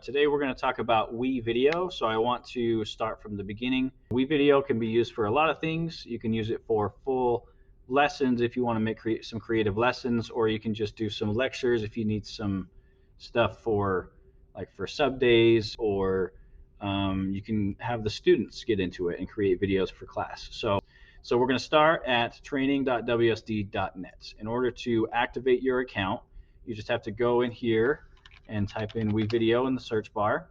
Today we're going to talk about WeVideo. So I want to start from the beginning. WeVideo can be used for a lot of things. You can use it for full lessons if you want to make some creative lessons, or you can just do some lectures if you need some stuff for sub days, or you can have the students get into it and create videos for class. So we're going to start at training.wsd.net. In order to activate your account, you just have to go in here and type in WeVideo in the search bar,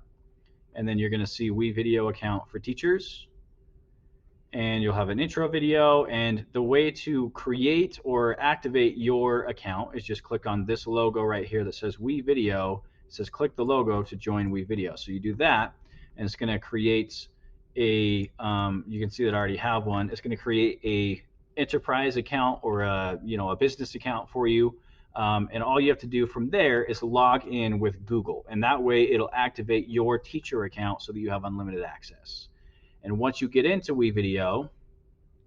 and then you're going to see WeVideo account for teachers, and you'll have an intro video. And the way to create or activate your account is just click on this logo right here that says WeVideo. It says click the logo to join WeVideo. So you do that, and it's going to create a you can see that I already have one. It's going to create a enterprise account or a business account for you. And all you have to do from there is log in with Google, and that way it'll activate your teacher account so that you have unlimited access. And once you get into WeVideo,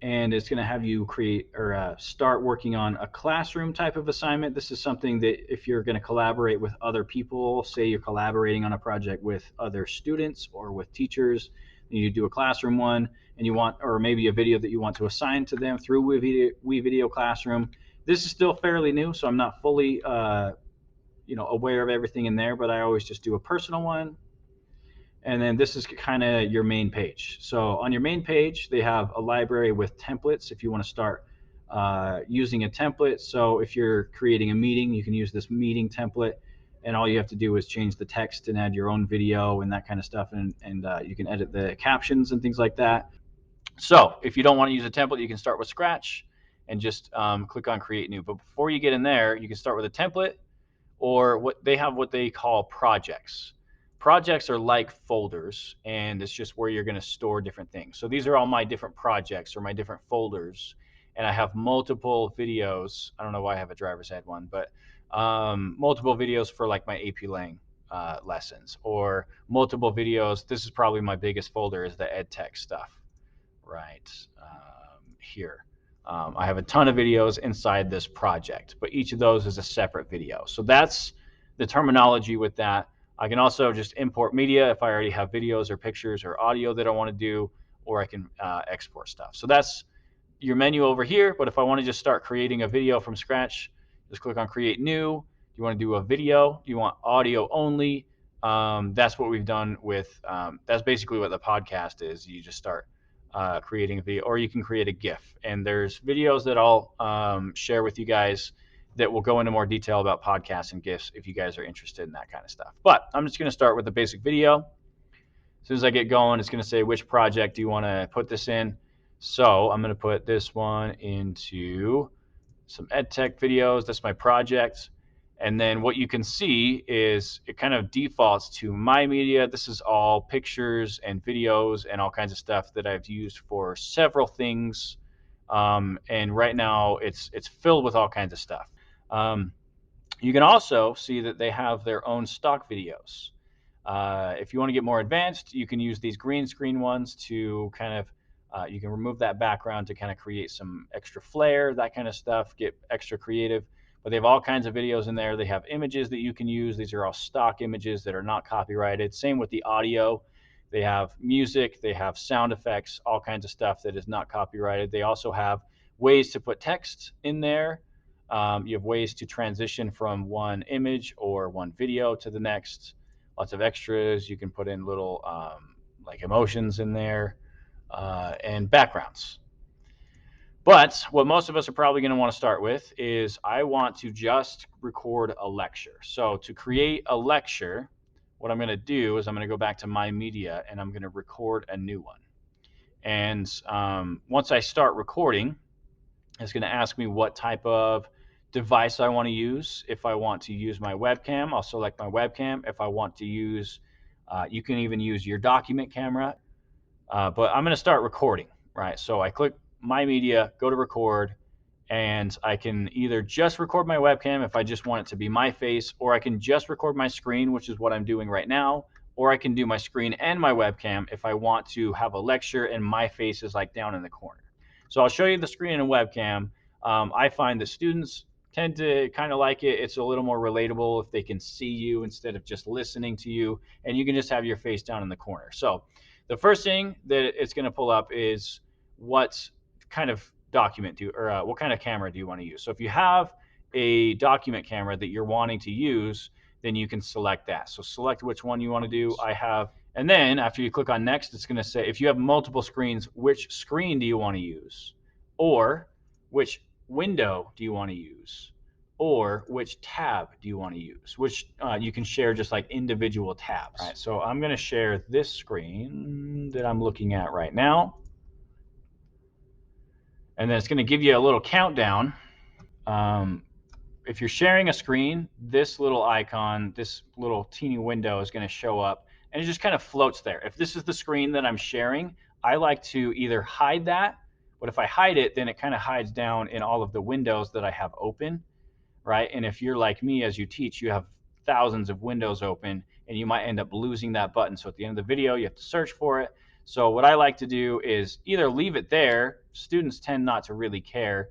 and it's going to have you create or start working on a classroom type of assignment. This is something that if you're going to collaborate with other people, say you're collaborating on a project with other students or with teachers, and you do a classroom one, and you want, or maybe a video that you want to assign to them through WeVideo Classroom. This is still fairly new, so I'm not fully aware of everything in there, but I always just do a personal one. And then this is kind of your main page. So on your main page, they have a library with templates if you want to start using a template. So if you're creating a meeting, you can use this meeting template, and all you have to do is change the text and add your own video and that kind of stuff, and you can edit the captions and things like that. So if you don't want to use a template, you can start with Scratch and just click on Create New. But before you get in there, you can start with a template, or what they call projects. Projects are like folders, and it's just where you're going to store different things. So these are all my different projects or my different folders, and I have multiple videos. I don't know why I have a driver's ed one, but multiple videos for like my AP Lang lessons, or multiple videos. This is probably my biggest folder, is the ed tech stuff right here. I have a ton of videos inside this project, but each of those is a separate video. So that's the terminology with that. I can also just import media if I already have videos or pictures or audio that I want to do, or I can export stuff. So that's your menu over here. But if I want to just start creating a video from scratch, just click on Create New. Do you want to do a video? Do you want audio only? That's what we've done with, that's basically what the podcast is. You just start creating a video, or you can create a GIF. And there's videos that I'll share with you guys that will go into more detail about podcasts and GIFs if you guys are interested in that kind of stuff. But I'm just going to start with the basic video. As soon as I get going, it's going to say which project do you want to put this in. So I'm going to put this one into some EdTech videos. That's my project. And then what you can see is it kind of defaults to my media. This is all pictures and videos and all kinds of stuff that I've used for several things. And right now it's filled with all kinds of stuff. You can also see that they have their own stock videos. If you want to get more advanced, you can use these green screen ones to kind of, you can remove that background to kind of create some extra flair, that kind of stuff, get extra creative. But they have all kinds of videos in there. They have images that you can use. These are all stock images that are not copyrighted. Same with the audio. They have music, they have sound effects, all kinds of stuff that is not copyrighted. They also have ways to put text in there. You have ways to transition from one image or one video to the next. Lots of extras. You can put in little like emotions in there and backgrounds. But what most of us are probably going to want to start with is I want to just record a lecture. So to create a lecture, what I'm going to do is I'm going to go back to my media and I'm going to record a new one. And once I start recording, it's going to ask me what type of device I want to use. If I want to use my webcam, I'll select my webcam. If I want to use, you can even use your document camera. But I'm going to start recording, right? So I click my media, go to record, and I can either just record my webcam if I just want it to be my face, or I can just record my screen, which is what I'm doing right now, or I can do my screen and my webcam if I want to have a lecture and my face is like down in the corner. So I'll show you the screen and webcam. I find that students tend to kind of like it. It's a little more relatable if they can see you instead of just listening to you, and you can just have your face down in the corner. So the first thing that it's going to pull up is what kind of document do or what kind of camera do you want to use. So if you have a document camera that you're wanting to use, then you can select that. So select which one you want to do. I have, and then after you click on next, it's going to say if you have multiple screens, which screen do you want to use, or which window do you want to use, or which tab do you want to use, which you can share just like individual tabs. All right, so I'm going to share this screen that I'm looking at right now, and then it's going to give you a little countdown. If you're sharing a screen, this little icon, this little teeny window is going to show up, and it just kind of floats there. If this is the screen that I'm sharing, I like to either hide that, but if I hide it, then it kind of hides down in all of the windows that I have open, right? And if you're like me, as you teach, you have thousands of windows open, and you might end up losing that button. So at the end of the video, you have to search for it. So what I like to do is either leave it there. Students tend not to really care,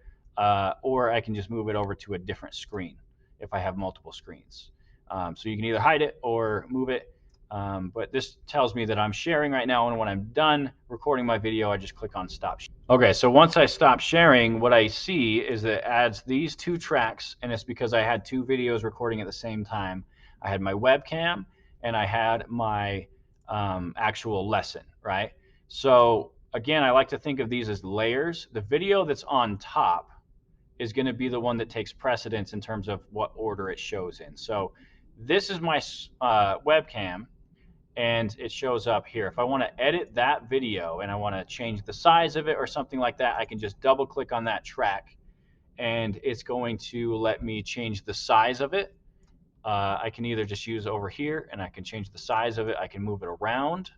or I can just move it over to a different screen if I have multiple screens. So you can either hide it or move it. But this tells me that I'm sharing right now, and when I'm done recording my video, I just click on stop. Okay, so once I stop sharing, what I see is that it adds these two tracks, and it's because I had two videos recording at the same time. I had my webcam and I had my actual lesson, right? So again, I like to think of these as layers. The video that's on top is going to be the one that takes precedence in terms of what order it shows in. So this is my webcam, and it shows up here. If I want to edit that video and I want to change the size of it or something like that, I can just double click on that track, and it's going to let me change the size of it. I can either just use over here and I can change the size of it. I can move it around.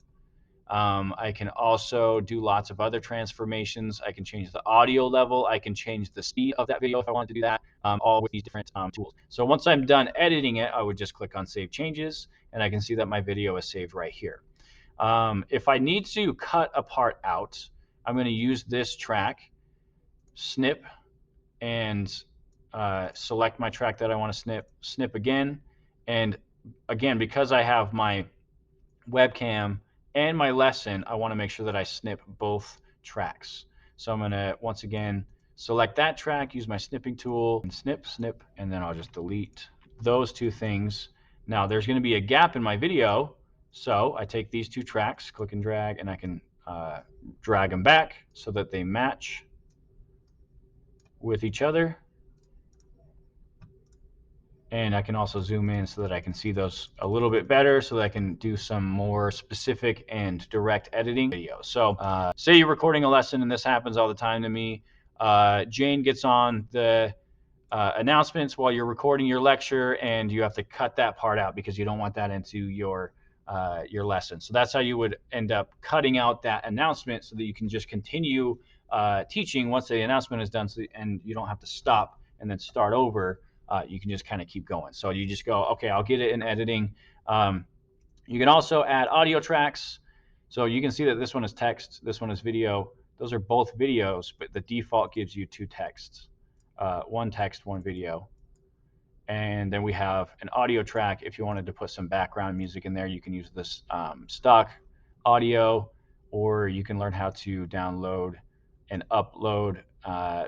I can also do lots of other transformations. I can change the audio level. I can change the speed of that video if I wanted to do that, all with these different tools. So once I'm done editing it, I would just click on Save Changes, and I can see that my video is saved right here. If I need to cut a part out, I'm going to use this track, snip, and select my track that I want to snip again. And again, because I have my webcam and my lesson, I want to make sure that I snip both tracks. So I'm going to, once again, select that track, use my snipping tool, and snip, and then I'll just delete those two things. Now there's going to be a gap in my video, so I take these two tracks, click and drag, and I can drag them back so that they match with each other. And I can also zoom in so that I can see those a little bit better, so that I can do some more specific and direct editing videos. So say you're recording a lesson, and this happens all the time to me. Jane gets on the announcements while you're recording your lecture, and you have to cut that part out because you don't want that into your lesson. So that's how you would end up cutting out that announcement so that you can just continue teaching once the announcement is done, and you don't have to stop and then start over. You can just kind of keep going. So you just go, okay, I'll get it in editing. You can also add audio tracks. So you can see that this one is text, this one is video. Those are both videos, but the default gives you two texts, one text, one video. And then we have an audio track. If you wanted to put some background music in there, you can use this stock audio, or you can learn how to download and upload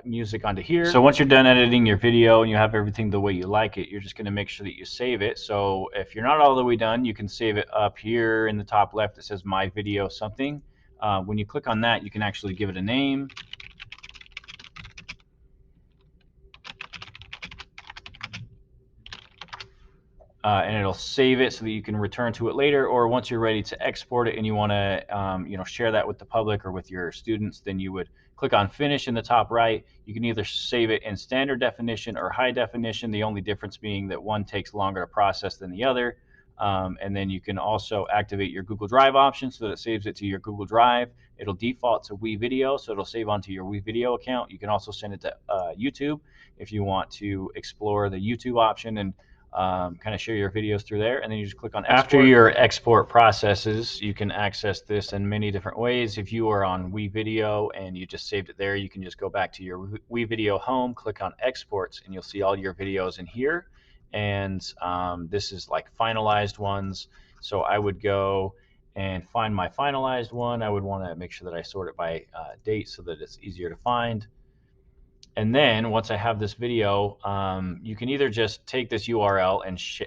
music onto here. So once you're done editing your video and you have everything the way you like it, you're just going to make sure that you save it. So if you're not all the way done, you can save it up here in the top left. It says My Video something. When you click on that, you can actually give it a name. And it'll save it so that you can return to it later, or once you're ready to export it and you want to share that with the public or with your students, then you would click on Finish in the top right. You can either save it in standard definition or high definition, the only difference being that one takes longer to process than the other. And then you can also activate your Google Drive option so that it saves it to your Google Drive. It'll default to WeVideo, so it'll save onto your WeVideo account. You can also send it to YouTube if you want to explore the YouTube option. And kind of share your videos through there, and then you just click on export. After your export processes, you can access this in many different ways. If you are on WeVideo and you just saved it there, you can just go back to your WeVideo home, click on exports, and you'll see all your videos in here. And this is like finalized ones. So I would go and find my finalized one. I would want to make sure that I sort it by date so that it's easier to find. And then once I have this video, you can either just take this URL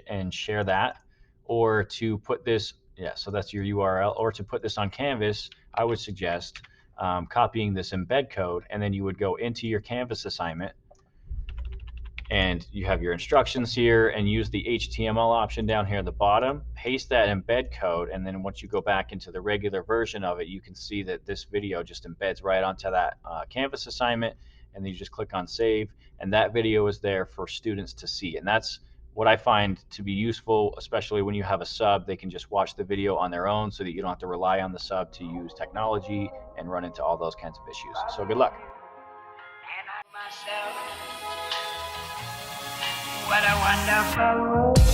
and share that, or to put this, yeah, so that's your URL, or to put this on Canvas, I would suggest copying this embed code, and then you would go into your Canvas assignment, and you have your instructions here, and use the HTML option down here at the bottom, paste that embed code, and then once you go back into the regular version of it, you can see that this video just embeds right onto that Canvas assignment, and then you just click on save, and that video is there for students to see. And that's what I find to be useful, especially when you have a sub. They can just watch the video on their own so that you don't have to rely on the sub to use technology and run into all those kinds of issues. So good luck. What a wonderful